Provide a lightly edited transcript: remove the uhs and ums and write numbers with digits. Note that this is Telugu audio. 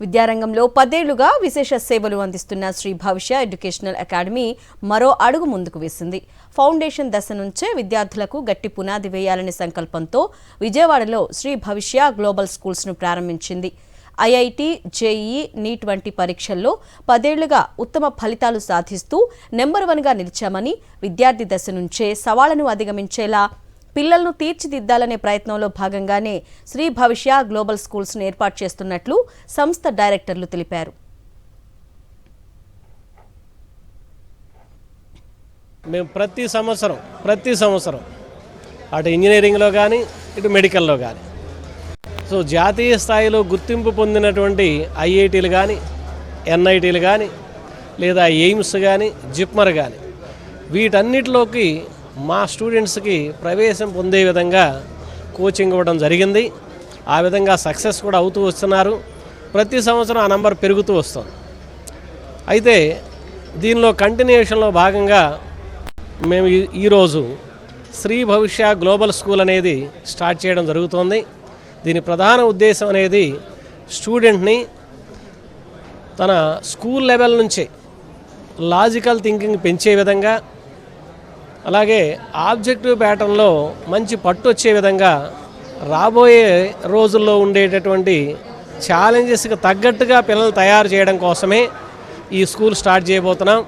విద్యారంగంలో 10 ఏళ్లుగా విశేష సేవలు అందిస్తున్న శ్రీ భవిష్య ఎడ్యుకేషనల్ అకాడమీ మరో అడుగు ముందుకు వేసింది. ఫౌండేషన్ దశ నుంచే విద్యార్థులకు గట్టి పునాది వేయాలనే సంకల్పంతో విజయవాడలో శ్రీ భవిష్య గ్లోబల్ స్కూల్స్ ను ప్రారంభించింది. ఐఐటి, జేఈఈ, నీట్ వంటి పరీక్షల్లో 10 ఏళ్లుగా ఉత్తమ ఫలితాలు సాధిస్తూ నెంబర్ 1గా నిలిచామని, విద్యార్థి దశ నుంచే సవాళ్లను అధిగమించేలా పిల్లలను తీర్చిదిద్దాలనే ప్రయత్నంలో భాగంగానే శ్రీ భవిష్య గ్లోబల్ స్కూల్స్ ను ఏర్పాటు చేస్తున్నట్లు సంస్థ డైరెక్టర్లు తెలిపారు. మేము ప్రతి సంవత్సరం అటు ఇంజనీరింగ్లో కానీ ఇటు మెడికల్లో కానీ జాతీయ స్థాయిలో గుర్తింపు పొందినటువంటి ఐఐటీలు కానీ, ఎన్ఐటీలు కానీ, లేదా ఎయిమ్స్ కానీ, జిప్మర్ కానీ వీటన్నిటిలోకి మా స్టూడెంట్స్కి ప్రవేశం పొందే విధంగా కోచింగ్ ఇవ్వడం జరిగింది. ఆ విధంగా సక్సెస్ కూడా అవుతూ వస్తున్నారు. ప్రతి సంవత్సరం ఆ నంబర్ పెరుగుతూ వస్తుంది. అయితే దీనిలో కంటిన్యూషన్లో భాగంగా మేము ఈరోజు శ్రీ భవిష్య గ్లోబల్ స్కూల్ అనేది స్టార్ట్ చేయడం జరుగుతోంది. దీని ప్రధాన ఉద్దేశం అనేది స్టూడెంట్ని తన స్కూల్ లెవెల్ నుంచే లాజికల్ థింకింగ్ పెంచే విధంగా, అలాగే ఆబ్జెక్టివ్ ప్యాటర్న్లో మంచి పట్టు వచ్చే విధంగా రాబోయే రోజుల్లో ఉండేటటువంటి ఛాలెంజెస్కి తగ్గట్టుగా పిల్లలు తయారు చేయడం కోసమే ఈ స్కూల్ స్టార్ట్ చేయబోతున్నాం.